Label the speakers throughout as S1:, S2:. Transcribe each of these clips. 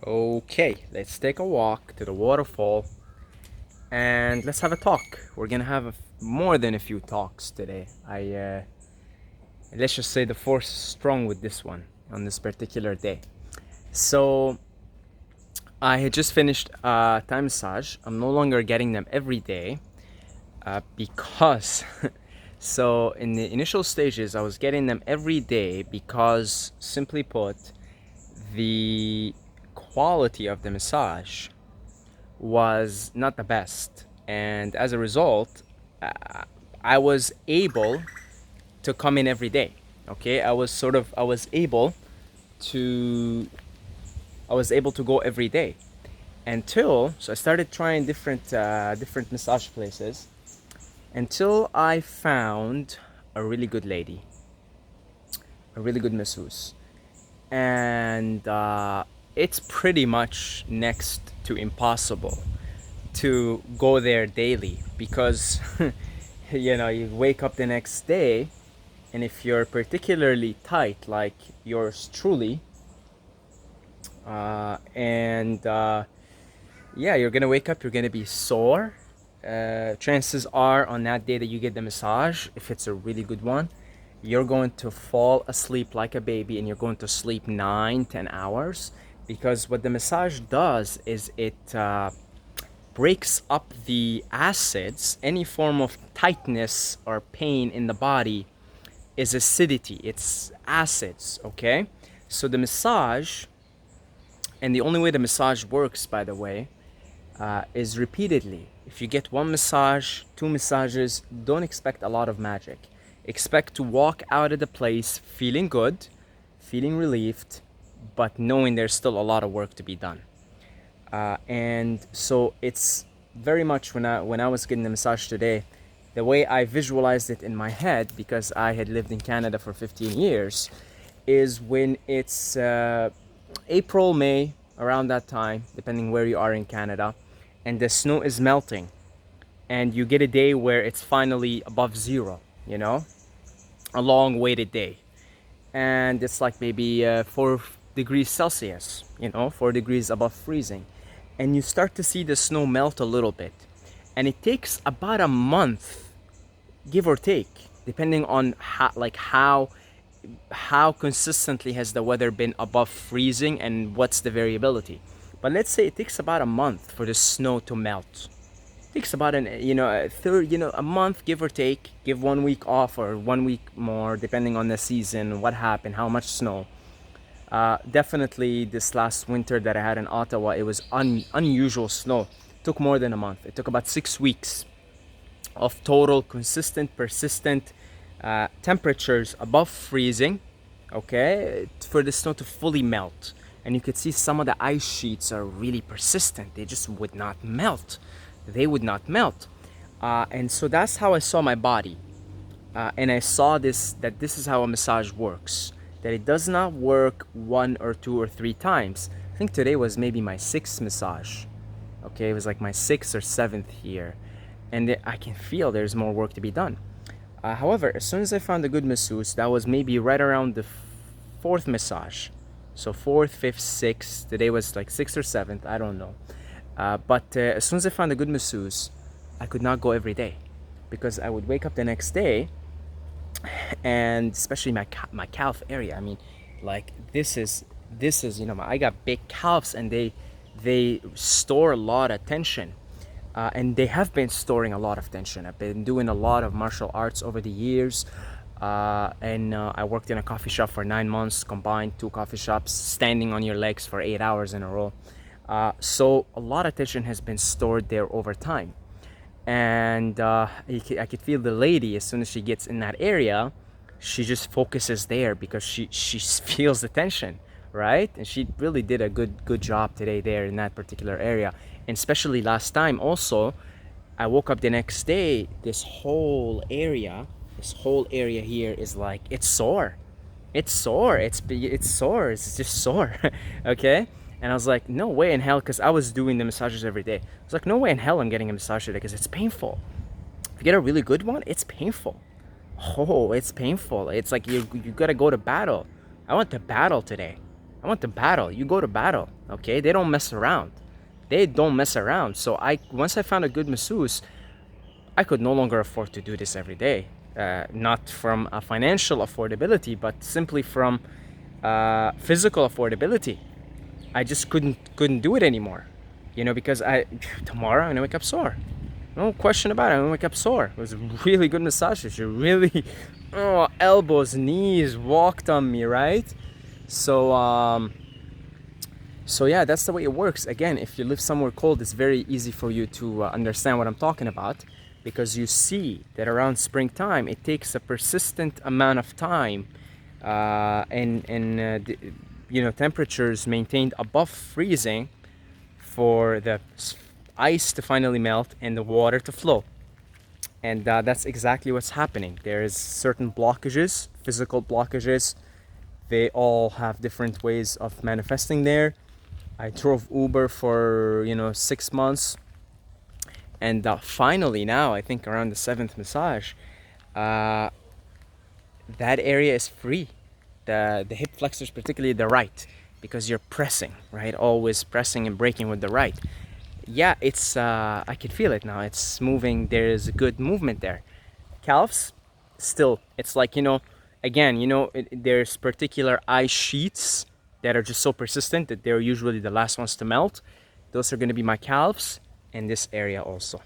S1: Okay, let's take a walk to the waterfall and let's have a talk. We're gonna have more than a few talks today. Let's just say the force is strong with this one on this particular day. So I had just finished Thai massage. I'm no longer getting them every day because so in the initial stages I was getting them every day because, simply put, the quality of the massage was not the best, and as a result I was able to come in every day. Okay, to I was able to go every day until I started trying different massage places until I found a really good lady, a really good masseuse, and it's pretty much next to impossible to go there daily because you wake up the next day, and if you're particularly tight like yours truly, and yeah, you're gonna wake up, you're gonna be sore. Chances are on that day that you get the massage, if it's a really good one, you're going to fall asleep like a baby and you're going to sleep 9-10 hours, because what the massage does is it breaks up the acids. Any form of tightness or pain in the body is acidity, it's acids. Okay, so the massage, and the only way the massage works, by the way, is repeatedly. If you get one massage, two massages, don't expect a lot of magic. Expect to walk out of the place feeling good, feeling relieved, but knowing there's still a lot of work to be done. And so it's very much, when I was getting the massage today, the way I visualized it in my head, because I had lived in Canada for 15 years, is when it's April, May, around that time, depending where you are in Canada, and the snow is melting, and you get a day where it's finally above zero, a long waited day, and it's like maybe 4 degrees Celsius, 4 degrees above freezing, and you start to see the snow melt a little bit, and it takes about a month, give or take, depending on how consistently has the weather been above freezing and what's the variability. But let's say it takes about a month for the snow to melt. It takes about a month, give or take. Give 1 week off or 1 week more, depending on the season, what happened, how much snow. Definitely this last winter that I had in Ottawa, it was unusual snow. It took more than a month. It took about 6 weeks of total, consistent, persistent temperatures above freezing, okay, for the snow to fully melt. And you could see some of the ice sheets are really persistent. They just would not melt. They would not melt. And so that's how I saw my body. And I saw that this is how a massage works. That it does not work 1 or 2 or 3 times. I think today was maybe my 6th massage. Okay, it was like my 6th or 7th here. And I can feel there's more work to be done. However, as soon as I found a good masseuse, that was maybe right around the 4th massage. So 4th, 5th, 6th. Today was like 6th or 7th. I don't know. But as soon as I found a good masseuse, I could not go every day, because I would wake up the next day, and especially my calf area. I mean, like this is I got big calves, and they store a lot of tension. And they have been storing a lot of tension. I've been doing a lot of martial arts over the years, and I worked in a coffee shop for 9 months, combined 2 coffee shops, standing on your legs for 8 hours in a row. So a lot of tension has been stored there over time, and I could feel the lady, as soon as she gets in that area, she just focuses there because she feels the tension, right? And she really did a good job today there in that particular area. And especially last time also, I woke up the next day, this whole area here is like, it's sore, it's sore, it's just sore. Okay, and I was like, no way in hell, because I was doing the massages every day. I was like, no way in hell I'm getting a massage today, because it's painful. If you get a really good one, it's painful. Oh, it's painful. It's like you gotta go to battle. I went to battle today. I want to battle. You go to battle, okay? They don't mess around. They don't mess around. So once I found a good masseuse, I could no longer afford to do this every day. Not from a financial affordability, but simply from physical affordability. I just couldn't do it anymore, because tomorrow I'm gonna wake up sore. No question about it. I'm gonna wake up sore. It was a really good massage. She really, elbows, knees walked on me, right? So yeah, that's the way it works. Again, if you live somewhere cold, it's very easy for you to understand what I'm talking about, because you see that around springtime it takes a persistent amount of time, and temperatures maintained above freezing for the ice to finally melt and the water to flow. And that's exactly what's happening. There's certain blockages, physical blockages. They all have different ways of manifesting there. I drove Uber for 6 months, and finally now, I think around the seventh massage, that area is free. The hip flexors, particularly the right, because you're pressing, right? Always pressing and breaking with the right. Yeah, it's I can feel it now. It's moving. There's good movement there. Calves, still, it's like, again, there's particular ice sheets that are just so persistent that they're usually the last ones to melt. Those are going to be my calves, and this area also,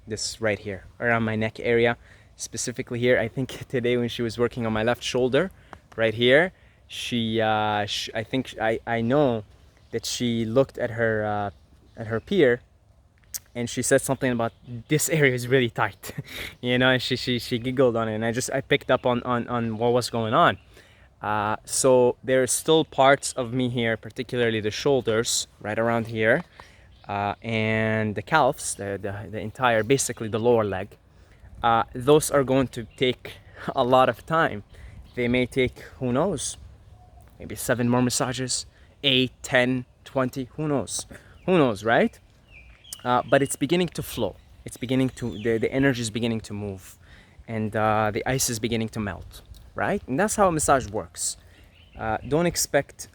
S1: this right here around my neck area, specifically here. I think today when she was working on my left shoulder right here, I think I know that she looked at her peer, and she said something about this area is really tight, and she giggled on it, and I picked up on what was going on. So there's still parts of me here, particularly the shoulders right around here, and the calves, the entire, basically the lower leg. Those are going to take a lot of time. They may take, who knows, maybe 7 more massages, 8, 10, 20, who knows, right? But it's beginning to flow. It's beginning to, the energy is beginning to move, and the ice is beginning to melt, right? And that's how a massage works. Don't expect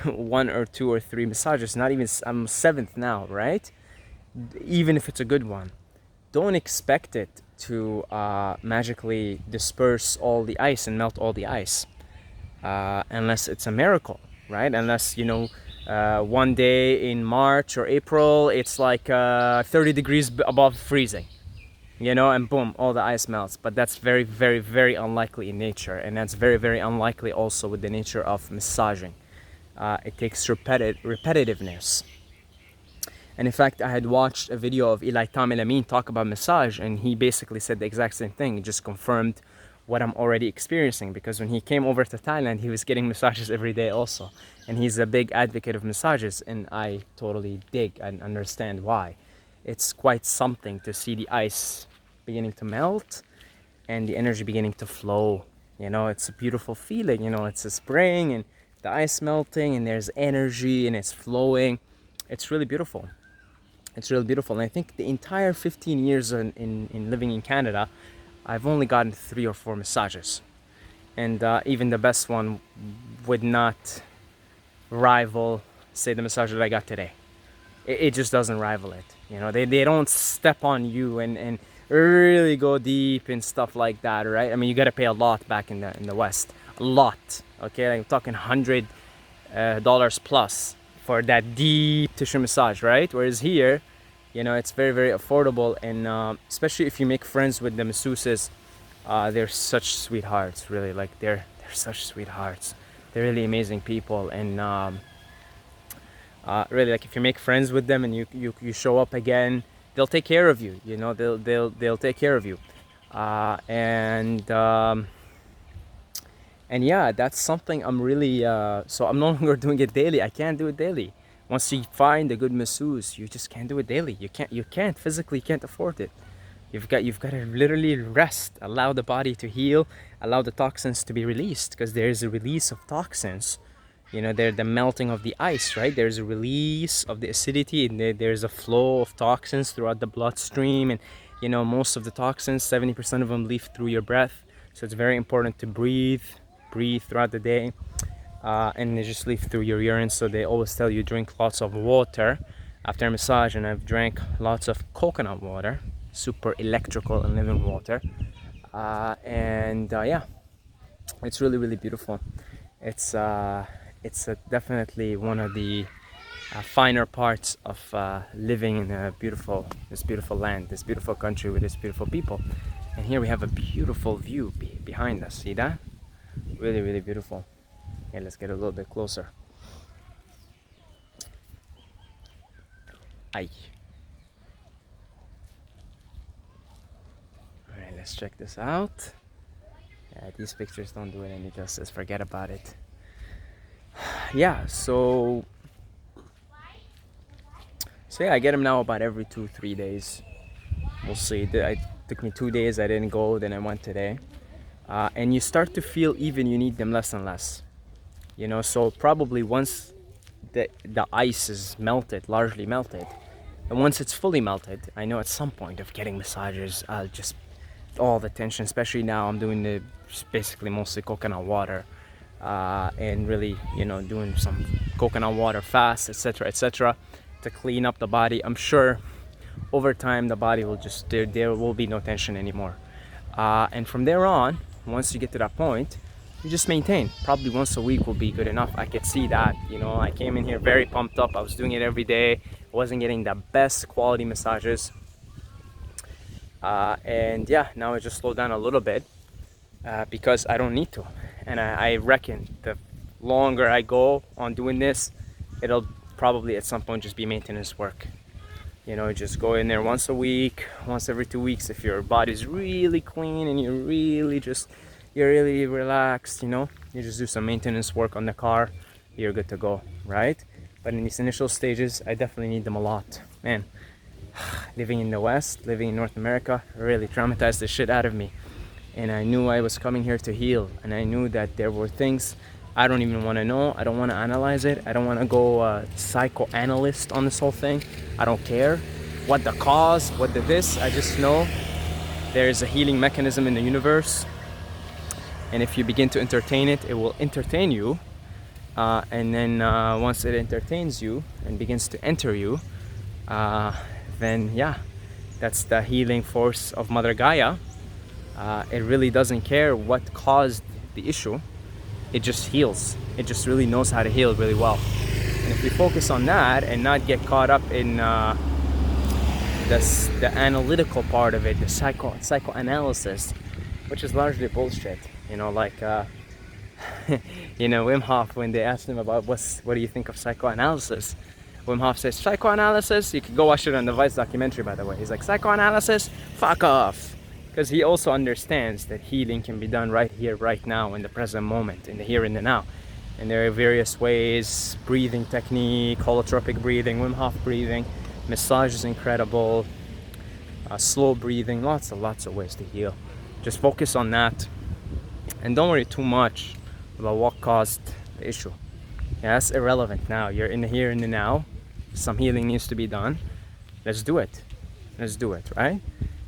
S1: 1 or 2 or 3 massages, not even, I'm 7th now, right? Even if it's a good one, don't expect it to magically disperse all the ice and melt all the ice, unless it's a miracle, right? Unless, one day in March or April, it's like 30 degrees above freezing, and boom, all the ice melts. But that's very, very, very unlikely in nature, and that's very, very unlikely also with the nature of massaging. It takes repetitiveness. And in fact, I had watched a video of Eli Tamil Amin talk about massage, and he basically said the exact same thing. He just confirmed what I'm already experiencing, because when he came over to Thailand, he was getting massages every day also. And he's a big advocate of massages, and I totally dig and understand why. It's quite something to see the ice beginning to melt and the energy beginning to flow. It's a beautiful feeling. It's a spring and the ice melting, and there's energy and it's flowing. It's really beautiful. It's really beautiful. And I think the entire 15 years in living in Canada, I've only gotten 3 or 4 massages. And even the best one would not rival, say, the massage that I got today. It just doesn't rival it. They don't step on you and really go deep and stuff like that, right? I mean, you gotta pay a lot back in the West. A lot, okay? Like, I'm talking $100 plus for that deep tissue massage, right? Whereas here, it's very, very affordable, and especially if you make friends with the masseuses, they're such sweethearts, really. Like, they're such sweethearts. They're really amazing people, and really, like, if you make friends with them and you show up again, they'll take care of you. They'll take care of you, and yeah, that's something I'm really. So I'm no longer doing it daily. I can't do it daily. Once you find a good masseuse, you just can't do it daily. You can't physically, can't afford it. You've got to literally rest, allow the body to heal, allow the toxins to be released, because there is a release of toxins. They're the melting of the ice, right? There's a release of the acidity, and there's a flow of toxins throughout the bloodstream, and most of the toxins, 70% of them leave through your breath. So it's very important to breathe throughout the day. and they just leave through your urine. So they always tell you drink lots of water after a massage, and I've drank lots of coconut water, super electrical and living water. Yeah, it's really, really beautiful. It's definitely one of the finer parts of living in this beautiful land, this beautiful country with this beautiful people. And here we have a beautiful view behind us. See that? Really, really beautiful. Okay, let's get a little bit closer. Aye. All right, let's check this out. Yeah, these pictures don't do it any justice. Forget about it. Yeah, so yeah, I get them now about every 2-3 days. We'll see. It took me 2 days. I didn't go. Then I went today. And you start to feel even you need them less and less. You know, so probably once the ice is melted, largely melted, and once it's fully melted, I know at some point of getting massages, I'll just all the tension. Especially now, I'm doing the basically mostly coconut water, and really, you know, doing some coconut water fast, etc., etc., to clean up the body. I'm sure over time the body will just there will be no tension anymore, and from there on, once you get to that point, you just maintain. Probably once a week will be good enough. I could see that. You know, I came in here very pumped up. I was doing it every day. Wasn't getting the best quality massages, and yeah, now I just slow down a little bit, because I don't need to. And I reckon the longer I go on doing this, it'll probably at some point just be maintenance work. You know, just go in there once a week, once every 2 weeks. If your body's really clean and you're really relaxed, you know, you just do some maintenance work on the car, you're good to go, right? But in these initial stages, I definitely need them a lot. Man, living in the West, living in North America, really traumatized the shit out of me. And I knew I was coming here to heal, and I knew that there were things I don't even want to know. I don't want to analyze it. I don't want to go psychoanalyst on this whole thing. I don't care what the cause, what the this. I just know there's a healing mechanism in the universe, and if you begin to entertain it, it will entertain you. And then once it entertains you and begins to enter you, then yeah, that's the healing force of Mother Gaia. It really doesn't care what caused the issue. It just heals. It just really knows how to heal really well. And if you focus on that and not get caught up in the analytical part of it, the psychoanalysis, which is largely bullshit. You know, like you know, Wim Hof, when they asked him about what do you think of psychoanalysis, Wim Hof says, psychoanalysis, you can go watch it on the Vice documentary, by the way. He's like, psychoanalysis, fuck off. Because he also understands that healing can be done right here, right now, in the present moment, in the here and the now. And there are various ways: breathing technique, holotropic breathing, Wim Hof breathing, massage is incredible, slow breathing, lots of ways to heal. Just focus on that, and don't worry too much about what caused the issue. Yeah, that's irrelevant now. You're in the here and the now. Some healing needs to be done. Let's do it. Let's do it, right?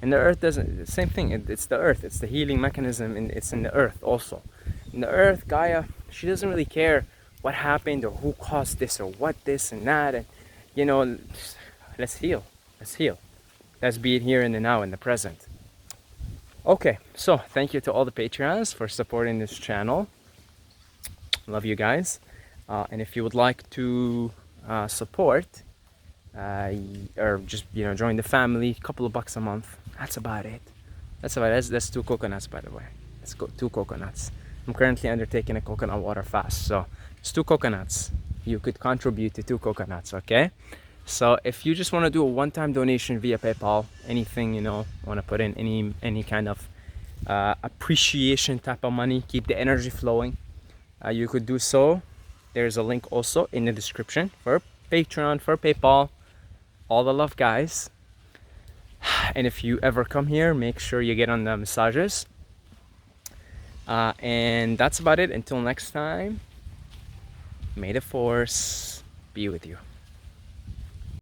S1: And the earth doesn't, same thing, it's the earth, it's the healing mechanism, and it's in the earth also. In the earth, Gaia, she doesn't really care what happened or who caused this or what this and that. And, you know, let's heal. Let's heal. Let's be it here in the now, in the present. Okay, so thank you to all the Patreons for supporting this channel. Love you guys. And if you would like to support, or just, you know, join the family, a couple of bucks a month. That's about it. That's 2 coconuts, by the way. Let's go 2 coconuts. I'm currently undertaking a coconut water fast, so it's 2 coconuts. You could contribute to 2 coconuts, okay? So if you just want to do a one-time donation via PayPal, anything, you know, want to put in any kind of appreciation type of money, keep the energy flowing, you could do so. There's a link also in the description for Patreon, for PayPal. All the love, guys. And if you ever come here, make sure you get on the massages. And that's about it. Until next time, may the force be with you.